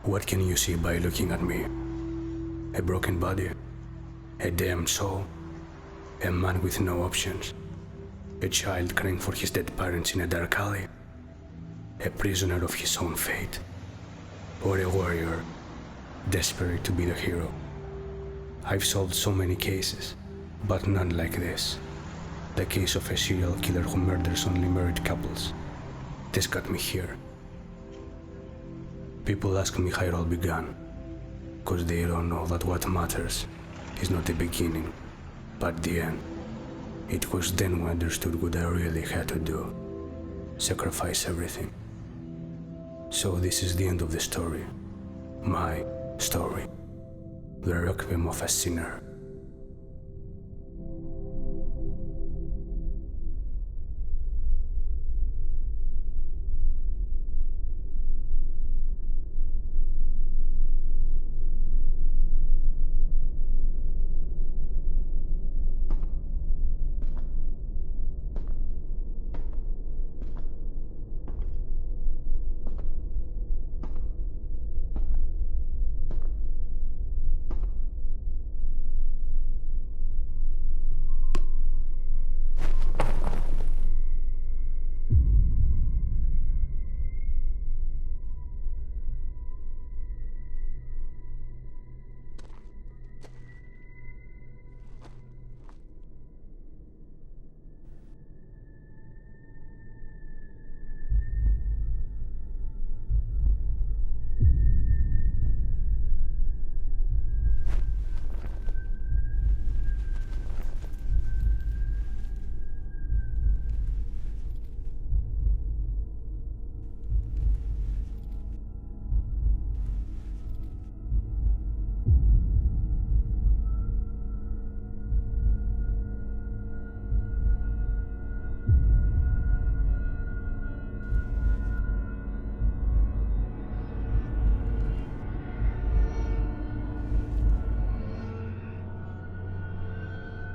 What can you see by looking at me? A broken body? A damned soul? A man with no options? A child crying for his dead parents in a dark alley? A prisoner of his own fate? Or a warrior, desperate to be the hero? I've solved so many cases, but none like this. The case of a serial killer who murders only married couples. This got me here. People ask me how it all began, cause they don't know that what matters is not the beginning, but the end. It was then I understood what I really had to do. Sacrifice everything. So this is the end of the story. My story. The Requiem of a Sinner.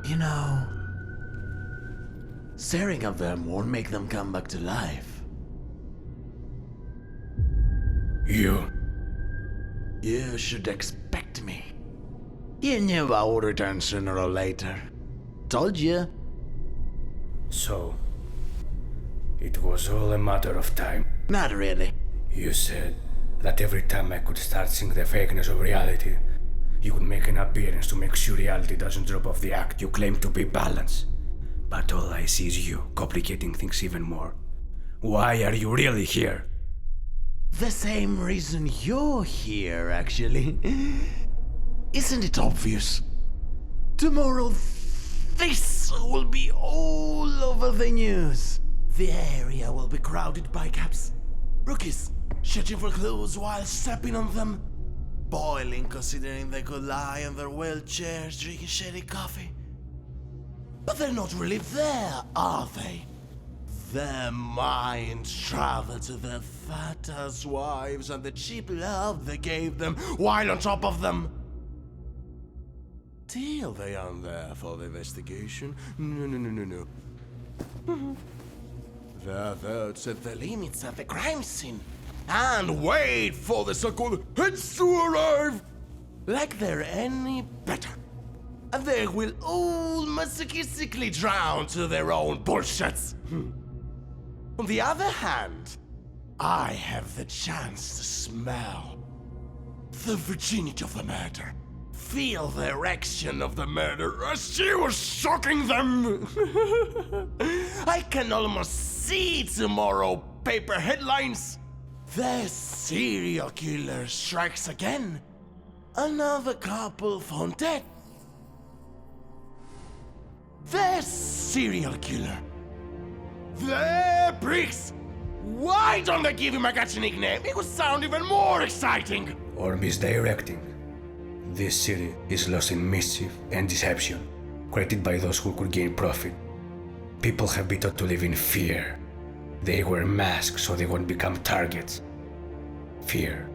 You know, staring at them won't make them come back to life. You should expect me. You knew I would return sooner or later. Told you. So, it was all a matter of time. Not really. You said that every time I could start seeing the fakeness of reality, you would make an appearance to make sure reality doesn't drop off the act you claim to be balanced. But all I see is you complicating things even more. Why are you really here? The same reason you're here, actually. Isn't it obvious? Tomorrow, this will be all over the news. The area will be crowded by caps. Rookies, searching for clues while stepping on them. Boiling considering they could lie in their wheelchairs drinking shady coffee. But they're not really there, are they? Their minds travel to their fat ass wives and the cheap love they gave them while on top of them. Till they aren't there for the investigation. No. They're there to set the limits at the crime scene and wait for the so-called heads to arrive. Like they're any better. And they will all masochistically drown to their own bullshits. On the other hand, I have the chance to smell the virginity of the murder. Feel the erection of the murder as she was shocking them. I can almost see tomorrow paper headlines. The serial killer strikes again. Another couple found dead. The serial killer. The pricks. Why don't they give him a catchy nickname? It would sound even more exciting. Or misdirecting. This city is lost in mischief and deception, created by those who could gain profit. People have been taught to live in fear. They wear masks so they won't become targets. Fear.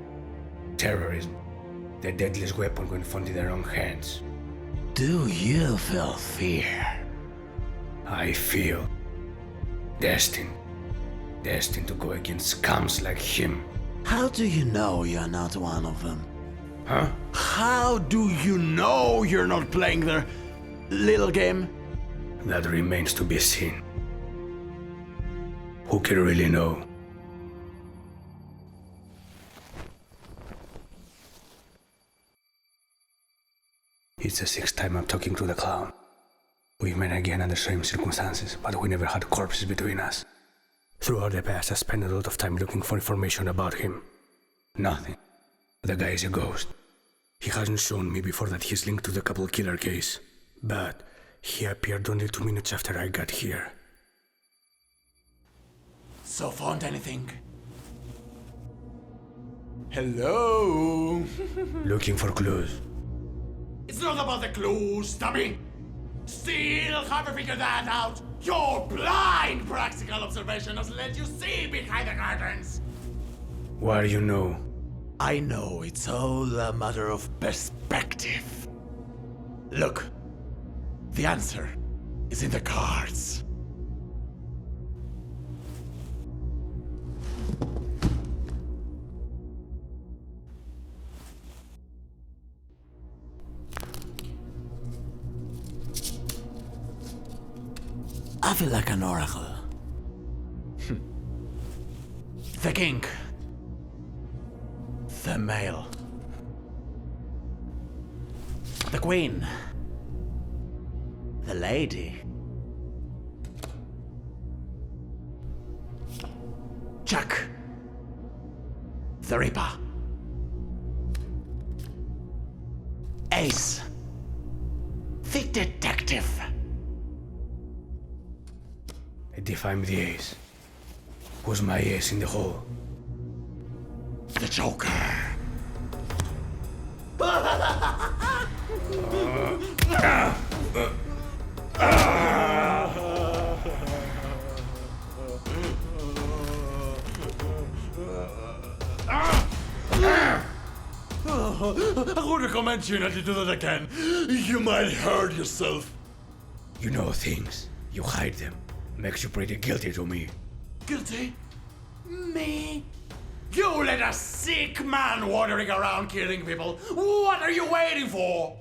Terrorism. The deadliest weapon when found in the wrong hands. Do you feel fear? I feel destined to go against scums like him. How do you know you're not one of them? Huh? How do you know you're not playing their little game? That remains to be seen. Who can really know? It's the 6th time I'm talking to the clown. We've met again under same circumstances, but we never had corpses between us. Throughout the past, I spent a lot of time looking for information about him. Nothing. The guy is a ghost. He hasn't shown me before that he's linked to the couple killer case, but he appeared only 2 minutes after I got here. So found anything? Hello? Looking for clues. It's not about the clues, dummy! Still haven't figured that out! Your blind practical observation doesn't let you see behind the curtains! What do you know? I know it's all a matter of perspective. Look, the answer is in the cards. I feel like an oracle. The king. The male. The queen. The lady. Jack. The Ripper. Ace. The detective. If I'm the ace, who's my ace in the hole? The Joker. I would recommend you not to do that again. You might hurt yourself. You know things. You hide them. Makes you pretty guilty to me. Guilty? Me? You let a sick man wandering around killing people. What are you waiting for?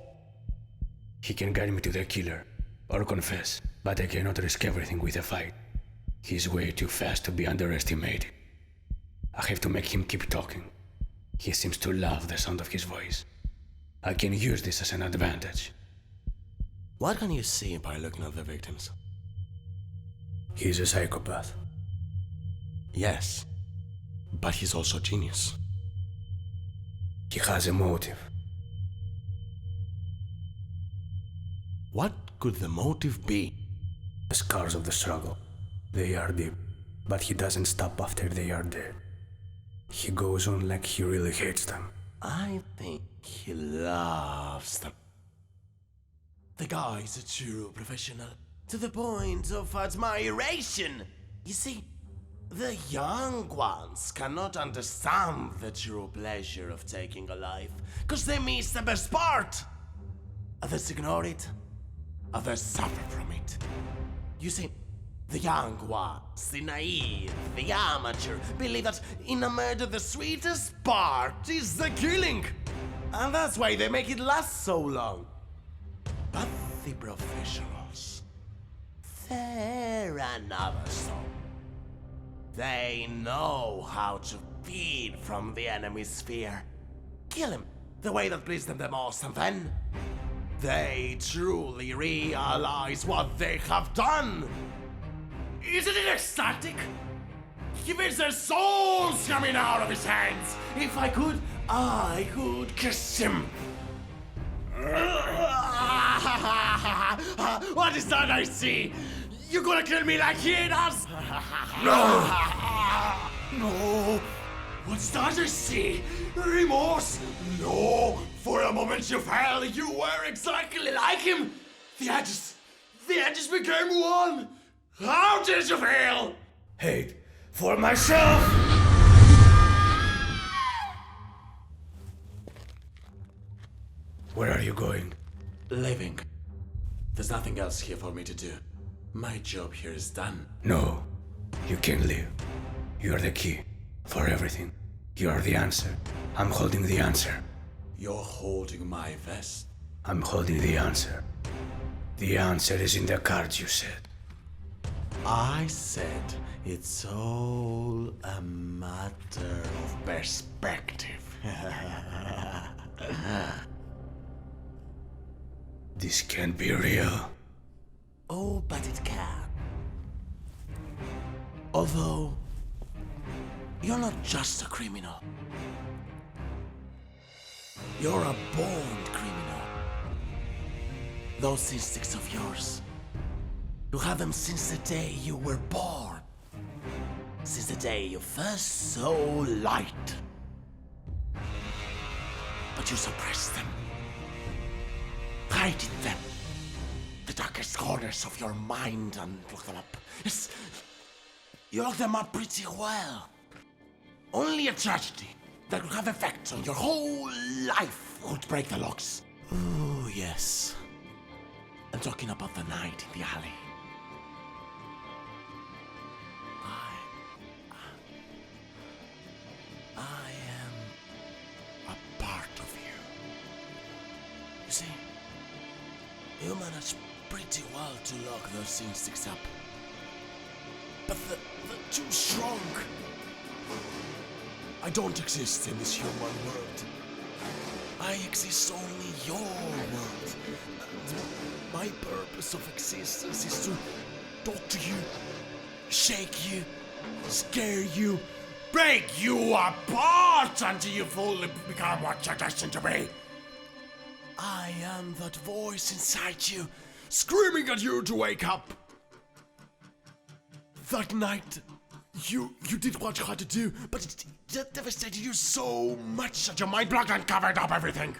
He can guide me to the killer, or confess, but I cannot risk everything with a fight. He's way too fast to be underestimated. I have to make him keep talking. He seems to love the sound of his voice. I can use this as an advantage. What can you see by looking at the victims? He's a psychopath. Yes, but he's also a genius. He has a motive. What could the motive be? The scars of the struggle. They are deep, but he doesn't stop after they are dead. He goes on like he really hates them. I think he loves them. The guy's a true professional, to the point of admiration. You see, the young ones cannot understand the true pleasure of taking a life, because they miss the best part. Others ignore it, others suffer from it. You see, the young ones, the naive, the amateur, believe that in a murder the sweetest part is the killing. And that's why they make it last so long. But the professionals, they're another song. They know how to feed from the enemy's sphere. Kill him the way that pleased them the most, and then they truly realize what they have done. Isn't it ecstatic? He feels their souls coming out of his hands. If I could kiss him. What is that I see? You gonna kill me like he does? No! No. What's that I see? Remorse? No. For a moment you felt you were exactly like him. The edges became one. How did you feel? Hate for myself! Where are you going? Leaving. There's nothing else here for me to do. My job here is done. No, you can't leave. You're the key for everything. You're the answer. I'm holding the answer. You're holding my vest. I'm holding the answer. The answer is in the cards, you said. I said it's all a matter of perspective. This can't be real. Oh, but it can. Although, you're not just a criminal. You're a born criminal. Those instincts of yours, you have them since the day you were born. Since the day you first saw light. But you suppressed them. Hiding them. The darkest corners of your mind and lock them up. Yes, you lock them up pretty well. Only a tragedy that could have effects on your whole life would break the locks. Oh, yes. I'm talking about the night in the alley. I am a part of you. You see, you managed pretty well to lock those instincts up. But they're too strong. I don't exist in this human world. I exist only in your world. And my purpose of existence is to talk to you, shake you, scare you, break you apart until you fully become what you're destined to be. I am that voice inside you, screaming at you to wake up. That night, you did what you had to do, but it devastated you so much that your mind blocked and covered up everything.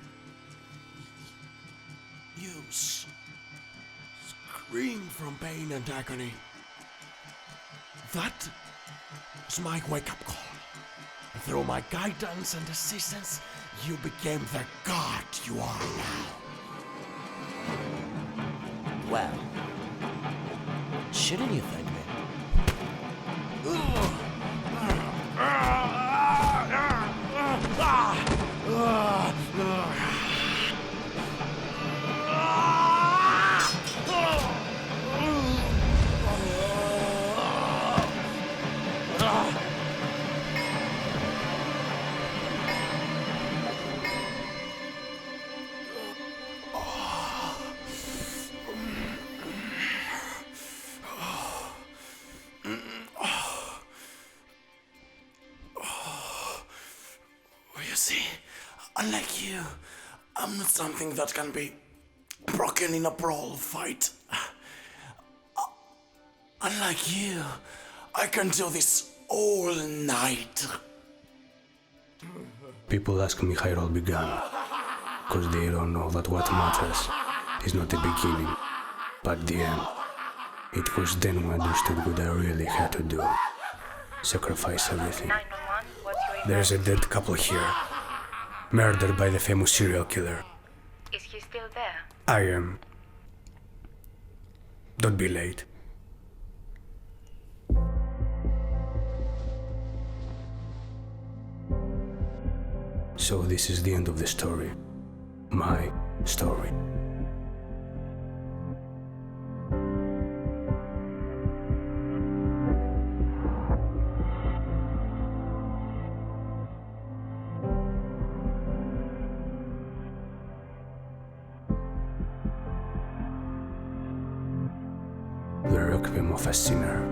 You scream from pain and agony. That was my wake-up call. And through my guidance and assistance, you became the god you are now. Well, shouldn't you thank me? Unlike you, I'm not something that can be broken in a brawl fight. Unlike you, I can do this all night. People ask me how it all began, because they don't know that what matters is not the beginning, but the end. It was then we understood what I really had to do. Sacrifice everything. There's a dead couple here. Murdered by the famous serial killer. Is he still there? I am. Don't be late. So this is the end of the story. My story. The Requiem of a Sinner.